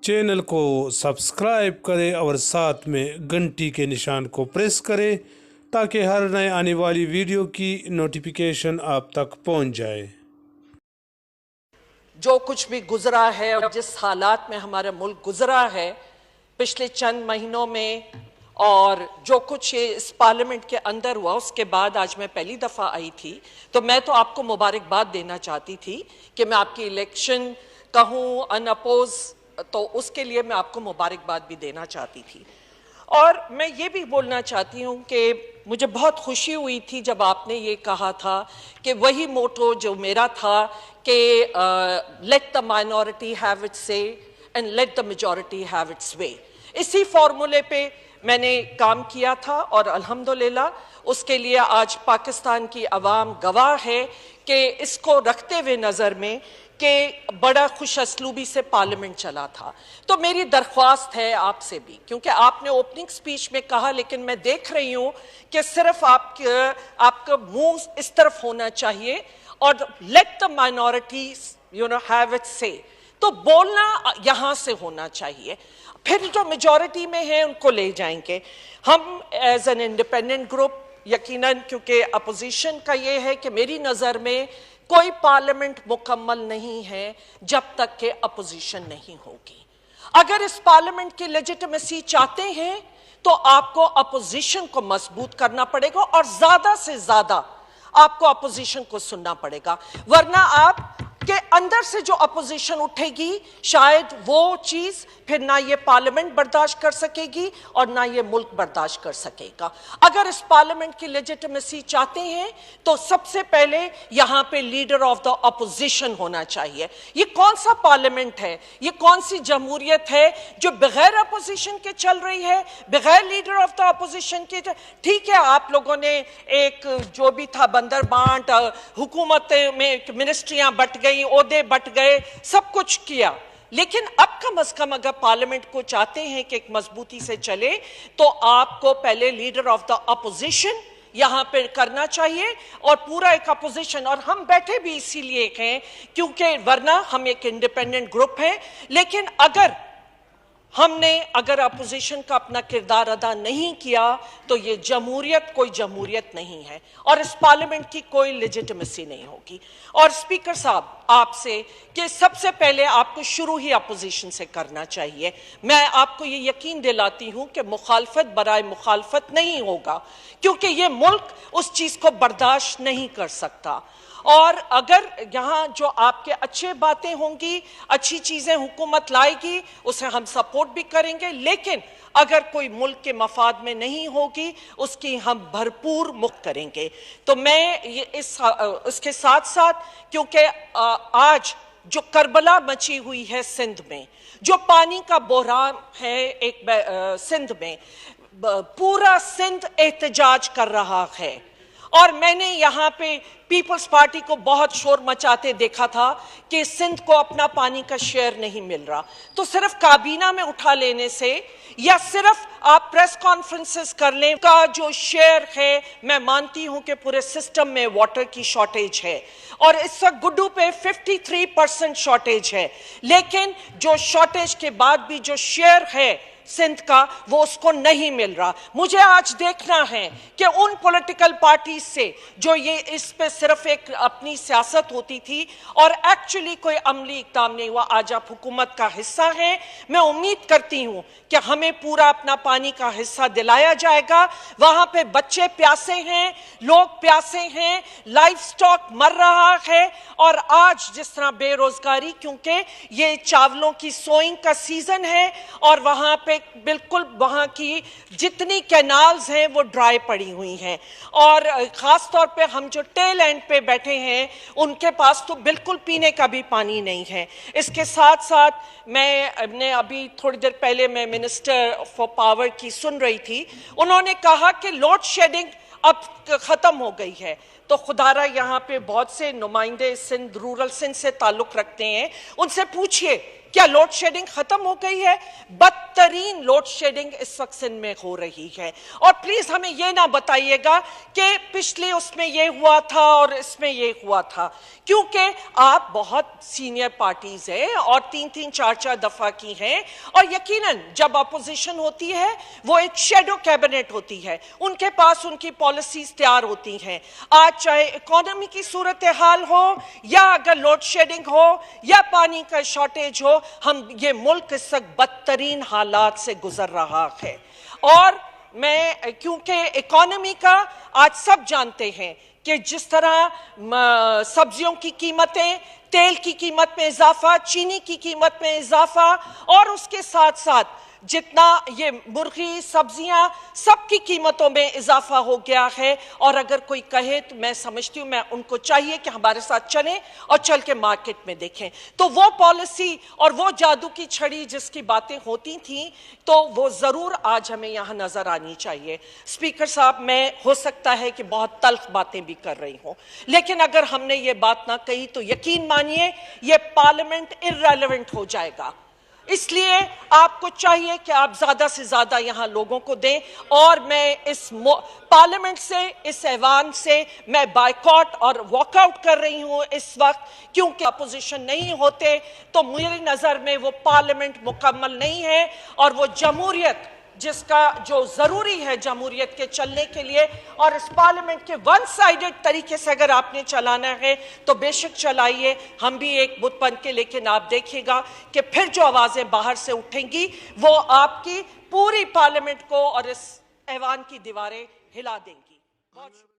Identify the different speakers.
Speaker 1: Channel को subscribe करें और साथ में घंटी के निशान को प्रेस करें ताकि हर नए आने वाली वीडियो की नोटिफिकेशन आप तक पहुंच जाए।
Speaker 2: जो कुछ भी गुजरा है और जिस हालात में हमारा मुल्क गुजरा है पिछले चंद महीनों में, और जो कुछ ये इस पार्लियामेंट के अंदर हुआ, उसके बाद आज मैं पहली दफ़ा आई थी, तो मैं तो आपको मुबारकबाद देना चाहती थी कि मैं आपकी इलेक्शन कहूँ अनअपोज, तो उसके लिए मैं आपको मुबारकबाद भी देना चाहती थी। और मैं ये भी बोलना चाहती हूँ कि मुझे बहुत खुशी हुई थी जब आपने ये कहा था कि वही मोटो जो मेरा था कि let the minority have its say and let the majority have its way. इसी फॉर्मूले पे मैंने काम किया था और अल्हम्दुलिल्लाह उसके लिए आज पाकिस्तान की अवाम गवाह है कि इसको रखते हुए नज़र में कि बड़ा खुश असलूबी से पार्लियामेंट चला था। तो मेरी दरख्वास्त है आपसे भी, क्योंकि आपने ओपनिंग स्पीच में कहा, लेकिन मैं देख रही हूँ कि सिर्फ आपका मुंह इस तरफ होना चाहिए और let the minorities have its से, तो बोलना यहाँ से होना चाहिए। फिर जो मेजॉरिटी में है उनको ले जाएंगे हम एज एन इंडिपेंडेंट ग्रुप। यकीनन क्योंकि अपोजिशन का ये है कि मेरी नज़र में कोई पार्लियामेंट मुकम्मल नहीं है जब तक कि अपोजिशन नहीं होगी। अगर इस पार्लियामेंट की लेजिटिमेसी चाहते हैं तो आपको अपोजिशन को मजबूत करना पड़ेगा और ज्यादा से ज्यादा आपको अपोजिशन को सुनना पड़ेगा, वरना आप के अंदर से जो अपोजिशन उठेगी शायद वो चीज फिर ना ये पार्लियामेंट बर्दाश्त कर सकेगी और ना ये मुल्क बर्दाश्त कर सकेगा। अगर इस पार्लियामेंट की लेजिटिमेसी चाहते हैं तो सबसे पहले यहाँ पे लीडर ऑफ द अपोजिशन होना चाहिए। ये कौन सा पार्लियामेंट है, ये कौन सी जमहूरियत है जो बगैर अपोजिशन के चल रही है, बगैर लीडर ऑफ द अपोजिशन के? ठीक है, आप लोगों ने एक जो भी था बंदर बांट, हुकूमत में मिनिस्ट्रियां बट गई, ओहदे बट गए, सब कुछ किया, लेकिन अब कम से कम अगर पार्लियामेंट को चाहते हैं कि एक मजबूती से चले तो आपको पहले लीडर ऑफ द अपोजिशन यहां पे करना चाहिए और पूरा एक अपोजिशन। और हम बैठे भी इसीलिए हैं क्योंकि वरना हम एक इंडिपेंडेंट ग्रुप है, लेकिन अगर अपोजिशन का अपना किरदार अदा नहीं किया तो ये जमहूरियत कोई जमहूरियत नहीं है और इस पार्लियामेंट की कोई लेजिटिमेसी नहीं होगी। और स्पीकर साहब आपसे कि सबसे पहले आपको शुरू ही अपोजिशन से करना चाहिए। मैं आपको ये यकीन दिलाती हूं कि मुखालफत बराए मुखालफत नहीं होगा, क्योंकि ये मुल्क उस चीज को बर्दाश्त नहीं कर सकता। और अगर यहाँ जो आपके अच्छे बातें होंगी, अच्छी चीजें हुकूमत लाएगी, उसे हम सपोर्ट भी करेंगे, लेकिन अगर कोई मुल्क के मफाद में नहीं होगी उसकी हम भरपूर मुक्त करेंगे। तो मैं इसके साथ साथ क्योंकि आज जो करबला मची हुई है सिंध में, जो पानी का बहरान है एक सिंध में, पूरा सिंध एहतजाज कर रहा है और मैंने यहाँ पे पीपल्स पार्टी को बहुत शोर मचाते देखा था कि सिंध को अपना पानी का शेयर नहीं मिल रहा। तो सिर्फ काबीना में उठा लेने से या सिर्फ आप प्रेस कॉन्फ्रेंसेस कर लें का जो शेयर है, मैं मानती हूं कि पूरे सिस्टम में वाटर की शॉर्टेज है और इस वक्त गुड्डू पे 53% शॉर्टेज है, लेकिन जो शॉर्टेज के बाद भी जो शेयर है सिंध का वो उसको नहीं मिल रहा। मुझे आज देखना है कि उन पॉलिटिकल पार्टी से जो ये इस पे सिर्फ एक अपनी सियासत होती थी और एक्चुअली कोई अमली इक़दाम नहीं हुआ, आज आप हुकूमत का हिस्सा हैं। मैं उम्मीद करती हूं कि हमें पूरा अपना पानी का हिस्सा दिलाया जाएगा। वहां पे बच्चे प्यासे हैं, लोग प्यासे हैं, लाइफ स्टॉक मर रहा है और आज जिस तरह बेरोजगारी, क्योंकि ये चावलों की सोइंग का सीजन है और वहां पे बिल्कुल वहां की जितनी कैनाल्स हैं वो ड्राई पड़ी हुई हैं और खास तौर पे हम जो टेल एंड पे बैठे हैं उनके पास तो बिल्कुल पीने का भी पानी नहीं है। इसके साथ साथ मैं अभी थोड़ी देर पहले मैं मिनिस्टर फॉर पावर की सुन रही थी, उन्होंने कहा कि लोड शेडिंग अब खत्म हो गई है। तो खुदारा यहाँ पे बहुत से नुमाइंदे सिंध, रूरल सिंध से ताल्लुक रखते हैं, उनसे पूछिए کیا لوڈ شیڈنگ ختم ہو گئی ہے؟ بدترین لوڈ شیڈنگ اس وقت سندھ میں ہو رہی ہے. اور پلیز ہمیں یہ نہ بتائیے گا کہ پچھلے اس میں یہ ہوا تھا اور اس میں یہ ہوا تھا، کیونکہ آپ بہت سینئر پارٹیز ہیں اور 3-4 دفعہ کی ہیں، اور یقیناً جب اپوزیشن ہوتی ہے وہ ایک شیڈو کیبنٹ ہوتی ہے، ان کے پاس ان کی پالیسیز تیار ہوتی ہیں. آج چاہے اکانومی کی صورتحال ہو یا اگر لوڈ شیڈنگ ہو یا پانی کا شارٹیج ہو، یہ ملک اس وقت بدترین حالات سے گزر رہا ہے. اور میں کیونکہ اکانومی کا آج سب جانتے ہیں کہ جس طرح سبزیوں کی قیمتیں، تیل کی قیمت میں اضافہ، چینی کی قیمت میں اضافہ، اور اس کے ساتھ ساتھ جتنا یہ مرغی، سبزیاں، سب کی قیمتوں میں اضافہ ہو گیا ہے. اور اگر کوئی کہے تو میں سمجھتی ہوں ان کو چاہیے کہ ہمارے ساتھ چلیں اور چل کے مارکیٹ میں دیکھیں. تو وہ پالیسی اور وہ جادو کی چھڑی جس کی باتیں ہوتی تھیں تو وہ ضرور آج ہمیں یہاں نظر آنی چاہیے. اسپیکر صاحب، میں ہو سکتا ہے کہ بہت تلخ باتیں بھی کر رہی ہوں، لیکن اگر ہم نے یہ بات نہ کہی تو یقین مانیے یہ پارلیمنٹ irrelevant ہو جائے گا. اس لیے آپ کو چاہیے کہ آپ زیادہ سے زیادہ یہاں لوگوں کو دیں. اور میں اس پارلیمنٹ سے، اس ایوان سے میں بائیکاٹ اور واک آؤٹ کر رہی ہوں اس وقت، کیونکہ اپوزیشن نہیں ہوتے تو میری نظر میں وہ پارلیمنٹ مکمل نہیں ہے، اور وہ جمہوریت جس کا جو ضروری ہے جمہوریت کے چلنے کے لیے، اور اس پارلیمنٹ کے ون سائیڈڈ طریقے سے اگر آپ نے چلانا ہے تو بے شک چلائیے، ہم بھی ایک بت بن کے، لیکن آپ دیکھیے گا کہ پھر جو آوازیں باہر سے اٹھیں گی وہ آپ کی پوری پارلیمنٹ کو اور اس ایوان کی دیواریں ہلا دیں گی.